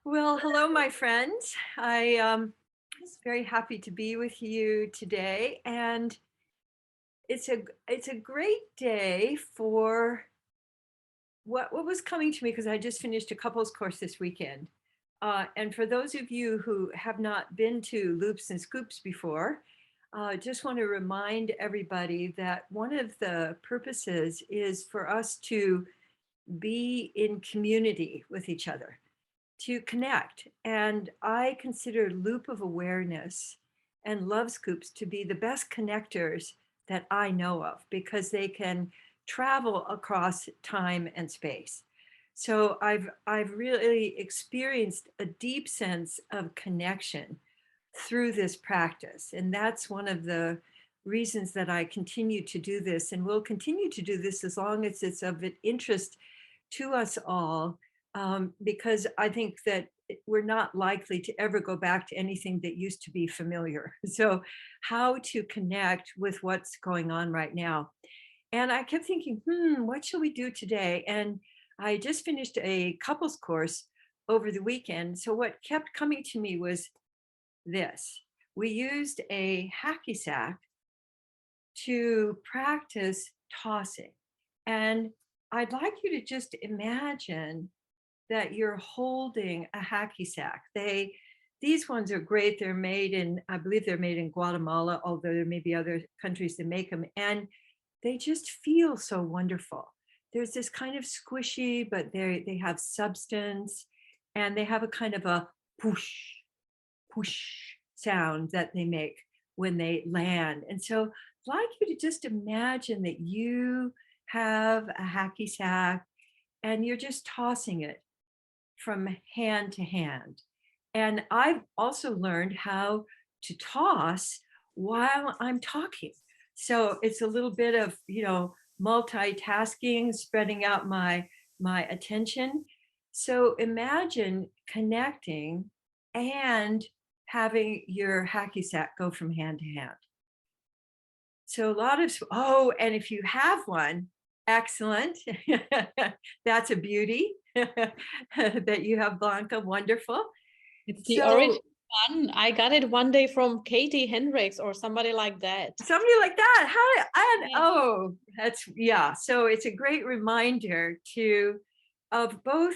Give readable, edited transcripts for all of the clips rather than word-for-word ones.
Well, hello, my friends. I was very happy to be with you today, and it's a great day for what was coming to me because I just finished a couples course this weekend. And for those of you who have not been to Loops and Scoops before, just want to remind everybody that one of the purposes is for us to be in community with each other, to connect. And I consider Loop of Awareness and Love Scoops to be the best connectors that I know of because they can travel across time and space. So I've really experienced a deep sense of connection through this practice. And that's one of the reasons that I continue to do this and will continue to do this as long as it's of interest to us all, because I think that we're not likely to ever go back to anything that used to be familiar. So, how to connect with what's going on right now. And I kept thinking, what shall we do today? And I just finished a couples course over the weekend. So, what kept coming to me was this. We used a hacky sack to practice tossing. And I'd like you to just imagine that you're holding a hacky sack. These ones are great. They're made in, I believe they're made in Guatemala, although there may be other countries that make them. And they just feel so wonderful. There's this kind of squishy, but they have substance, and they have a kind of a push, whoosh sound that they make when they land. And so I'd like you to just imagine that you have a hacky sack and you're just tossing it from hand to hand. And I've also learned how to toss while I'm talking. So it's a little bit of, multitasking, spreading out my attention. So imagine connecting and having your hacky sack go from hand to hand. So a lot of, oh, and if you have one, excellent. That's a beauty that you have, Blanca. Wonderful. It's the So original one. I got it one day from Katie Hendricks or somebody like that. somebody like that, and Yeah. oh, that's, yeah. So it's a great reminder of both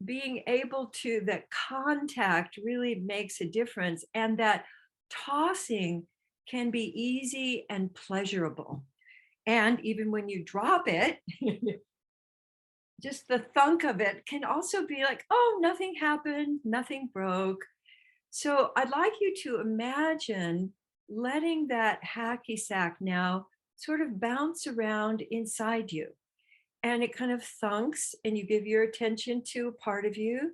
being able to, that contact really makes a difference, and that tossing can be easy and pleasurable. And even when you drop it, just the thunk of it can also be like, oh, nothing happened, nothing broke. So I'd like you to imagine letting that hacky sack now sort of bounce around inside you. And it kind of thunks, and you give your attention to a part of you,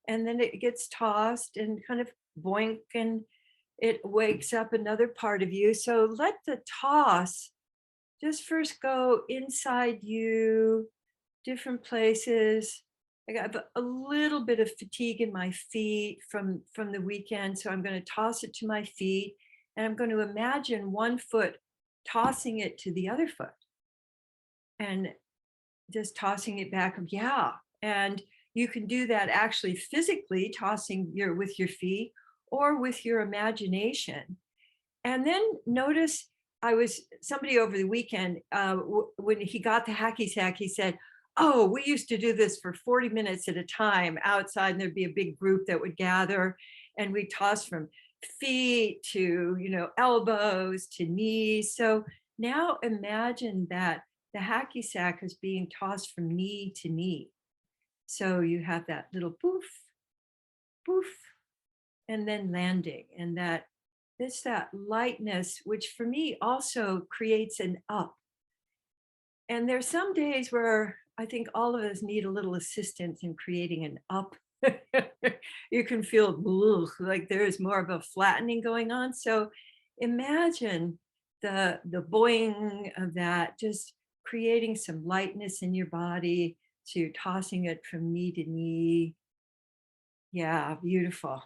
and then it gets tossed and kind of boink, and it wakes up another part of you. So let the toss just first go inside you, different places. I got a little bit of fatigue in my feet from the weekend, so I'm going to toss it to my feet, and I'm going to imagine one foot tossing it to the other foot, and just tossing it back. Yeah, and you can do that actually physically, tossing your with your feet or with your imagination. And then notice, I was somebody over the weekend, when he got the hacky sack, he said, oh, we used to do this for 40 minutes at a time outside, and there'd be a big group that would gather, and we toss from feet to, elbows to knees. So now imagine that the hacky sack is being tossed from knee to knee. So you have that little poof, poof, and then landing, and that lightness, which for me also creates an up. And there's some days where I think all of us need a little assistance in creating an up. You can feel like there is more of a flattening going on. So imagine the boing of that, just creating some lightness in your body. So you're tossing it from knee to knee. Yeah, beautiful.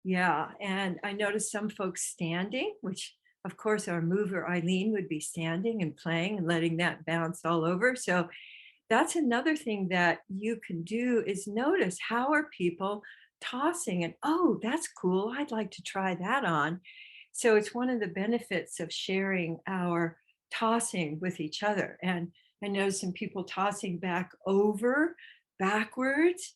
Yeah, and I noticed some folks standing, which of course our mover Eileen would be standing and playing and letting that bounce all over. So that's another thing that you can do is notice how are people tossing and, oh, that's cool. I'd like to try that on. So it's one of the benefits of sharing our tossing with each other. And I know some people tossing back over, backwards,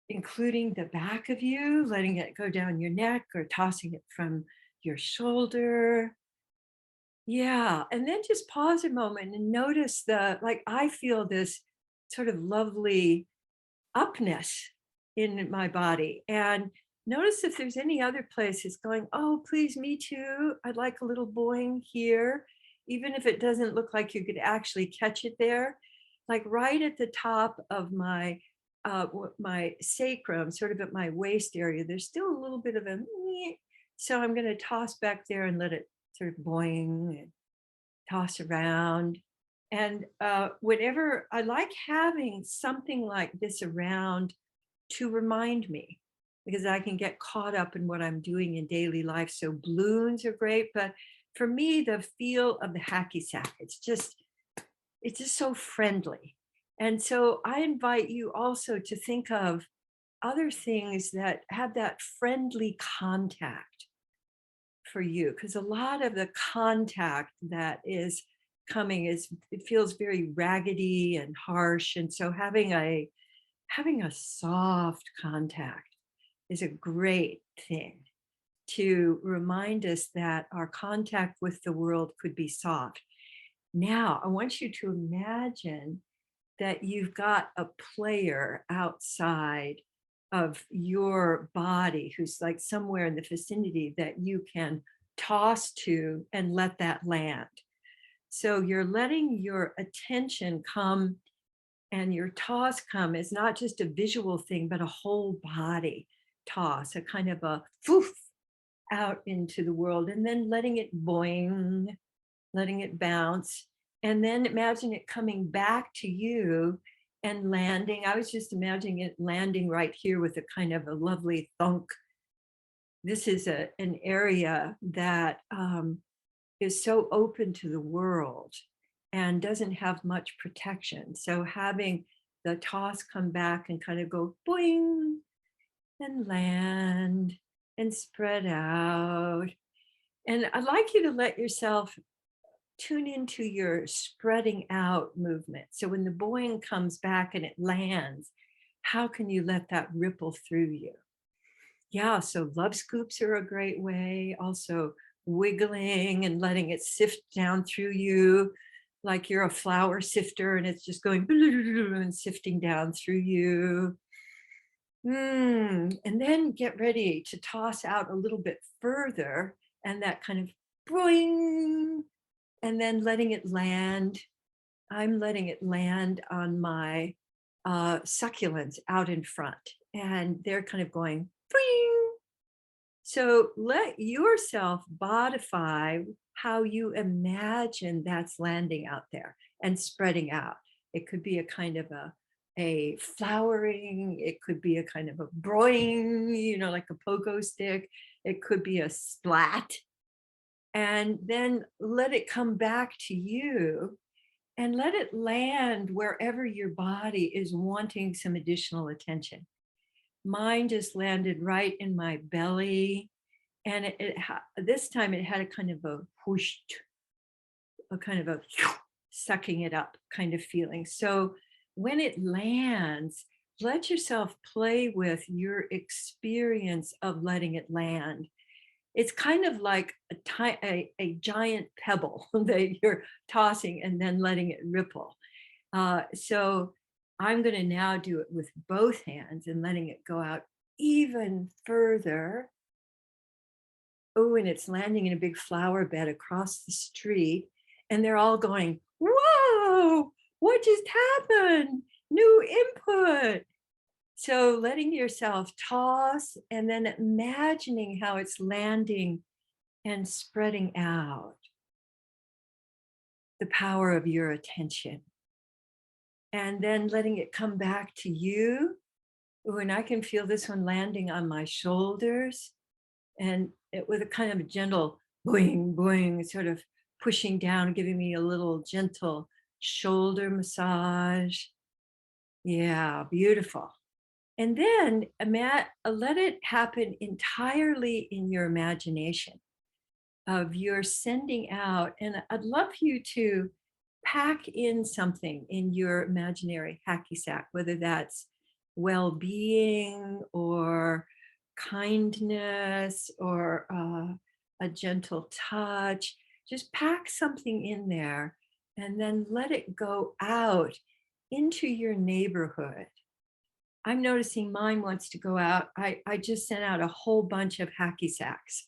including the back of you, letting it go down your neck or tossing it from your shoulder. Yeah, and then just pause a moment and notice like I feel this sort of lovely upness in my body, and notice if there's any other places going, oh, please, me too. I'd like a little boing here, even if it doesn't look like you could actually catch it there, like right at the top of my sacrum, sort of at my waist area. There's still a little bit of a meh, so I'm going to toss back there and let it sort of boing, toss around. And whatever, I like having something like this around to remind me, because I can get caught up in what I'm doing in daily life. So balloons are great, but for me, the feel of the hacky sack, it's just so friendly. And so I invite you also to think of other things that have that friendly contact for you, because a lot of the contact that is coming is, it feels very raggedy and harsh, and so having a soft contact is a great thing to remind us that our contact with the world could be soft. Now I want you to imagine that you've got a player outside of your body who's like somewhere in the vicinity that you can toss to and let that land. So you're letting your attention come, and your toss come is not just a visual thing, but a whole body toss, a kind of a foof out into the world, and then letting it boing, letting it bounce, and then imagine it coming back to you and landing. I was just imagining it landing right here with a kind of a lovely thunk. This is an area that is so open to the world and doesn't have much protection. So having the toss come back and kind of go boing and land and spread out. And I'd like you to let yourself tune into your spreading out movement. So when the boing comes back and it lands, how can you let that ripple through you? Yeah, so love scoops are a great way. Also, wiggling and letting it sift down through you like you're a flour sifter and it's just going and sifting down through you. And then get ready to toss out a little bit further, and that kind of boing, and then letting it land. I'm letting it land on my succulents out in front, and they're kind of going boing. So let yourself bodify how you imagine that's landing out there and spreading out. It could be a kind of a flowering, it could be a kind of a broing, like a pogo stick. It could be a splat. And then let it come back to you and let it land wherever your body is wanting some additional attention. Mine just landed right in my belly, and this time it had a kind of a whoosh, a kind of a sucking it up kind of feeling. So when it lands, let yourself play with your experience of letting it land. It's kind of like a giant pebble that you're tossing and then letting it ripple. So I'm going to now do it with both hands and letting it go out even further. Oh, and it's landing in a big flower bed across the street. And they're all going, whoa, what just happened? New input. So letting yourself toss and then imagining how it's landing and spreading out, the power of your attention. And then letting it come back to you. Ooh, and I can feel this one landing on my shoulders, and with a kind of a gentle boing, boing, sort of pushing down, giving me a little gentle shoulder massage. Yeah, beautiful. And then let it happen entirely in your imagination of you're sending out. And I'd love you to pack in something in your imaginary hacky sack, whether that's well being or kindness or a gentle touch. Just pack something in there and then let it go out into your neighborhood. I'm noticing mine wants to go out. I just sent out a whole bunch of hacky sacks,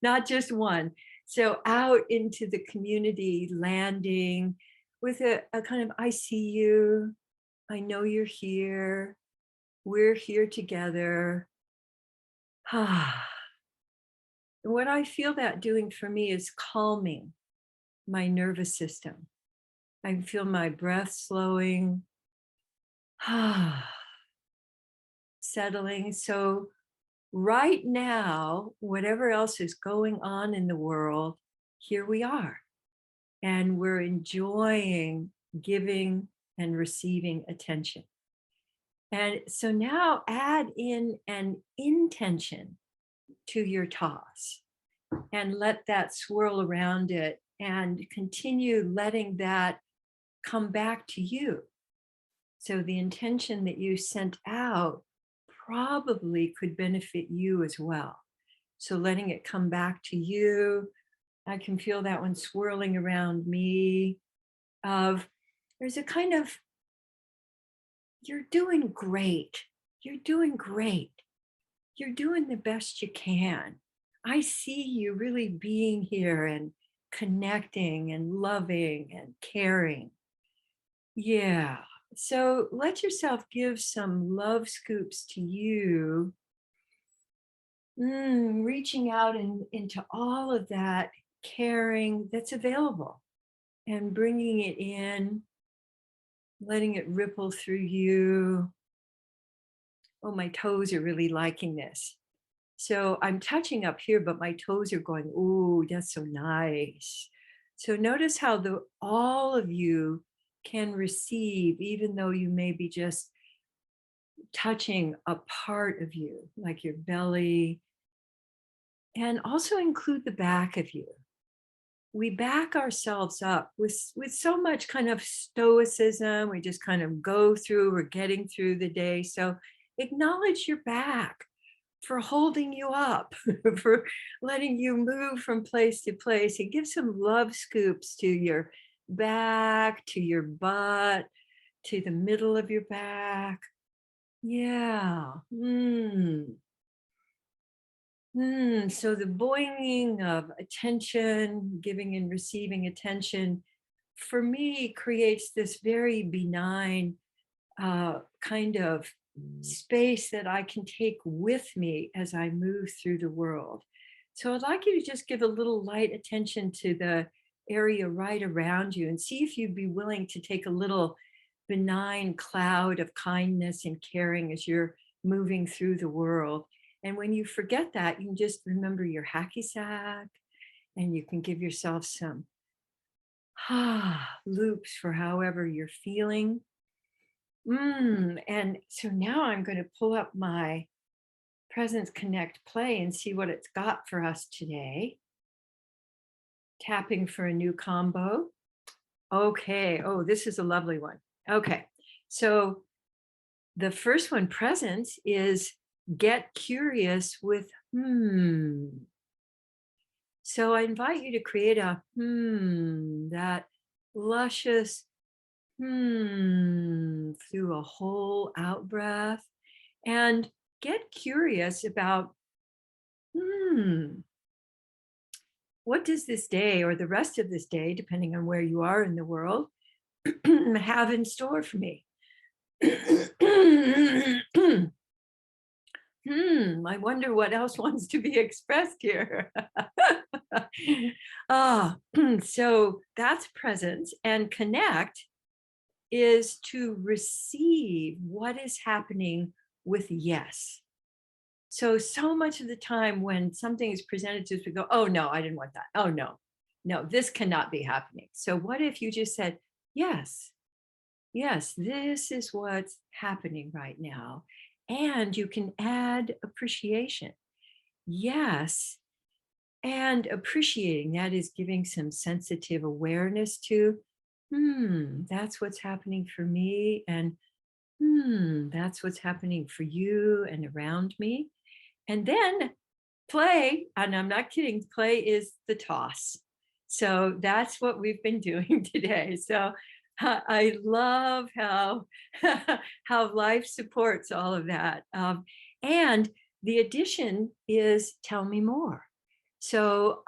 not just one. So out into the community, landing with a kind of, I see you, I know you're here, we're here together. What I feel that doing for me is calming my nervous system. I feel my breath slowing, settling. So right now, whatever else is going on in the world, here we are. And we're enjoying giving and receiving attention. And so now add in an intention to your toss and let that swirl around it and continue letting that come back to you. So the intention that you sent out probably could benefit you as well. So letting it come back to you, I can feel that one swirling around me of there's a kind of, you're doing great. You're doing great. You're doing the best you can. I see you really being here and connecting and loving and caring. Yeah. So let yourself give some love scoops to you, reaching out into all of that caring that's available and bringing it in, letting it ripple through you. Oh, my toes are really liking this. So I'm touching up here, but my toes are going, ooh, that's so nice. So notice how all of you can receive, even though you may be just touching a part of you, like your belly, and also include the back of you. We back ourselves up with so much kind of stoicism. We just kind of go through, we're getting through the day. So acknowledge your back for holding you up, for letting you move from place to place, and give some love scoops to your back, to your butt, to the middle of your back. Yeah. So the boinging of attention, giving and receiving attention, for me creates this very benign kind of space that I can take with me as I move through the world. So I'd like you to just give a little light attention to the area right around you and see if you'd be willing to take a little benign cloud of kindness and caring as you're moving through the world. And when you forget that, you can just remember your hacky sack and you can give yourself some loops for however you're feeling. And so now I'm going to pull up my Presence Connect Play and see what it's got for us today. Tapping for a new combo. Okay. Oh, this is a lovely one. Okay. So the first one, Presence, is get curious with So I invite you to create a that luscious through a whole out breath and get curious about what does this day or the rest of this day, depending on where you are in the world, have in store for me. I wonder what else wants to be expressed here. So that's presence, and connect is to receive what is happening with yes. So much of the time when something is presented to us, we go, oh no, I didn't want that. Oh no, no, this cannot be happening. So what if you just said, yes, yes, this is what's happening right now. And you can add appreciation. Yes. And appreciating that is giving some sensitive awareness to, that's what's happening for me. And that's what's happening for you and around me. And then play, and I'm not kidding, play is the toss. So that's what we've been doing today. So I love how how life supports all of that. And the addition is tell me more. So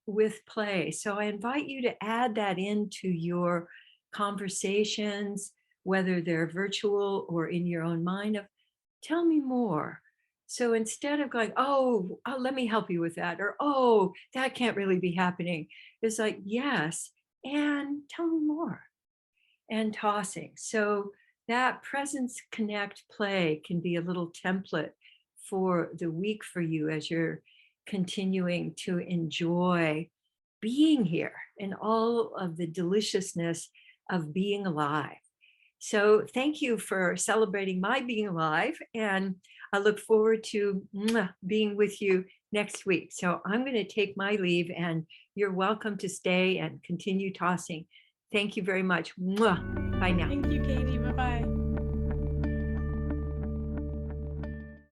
with play, so I invite you to add that into your conversations, whether they're virtual or in your own mind, of tell me more. So instead of going, oh, let me help you with that, or oh, that can't really be happening, it's like, yes, and tell me more, and tossing. So that presence, connect, play can be a little template for the week for you as you're continuing to enjoy being here and all of the deliciousness of being alive. So thank you for celebrating my being alive, and I look forward to being with you next week. So I'm going to take my leave, and you're welcome to stay and continue tossing. Thank you very much. Bye now. Thank you, Katie. Bye bye.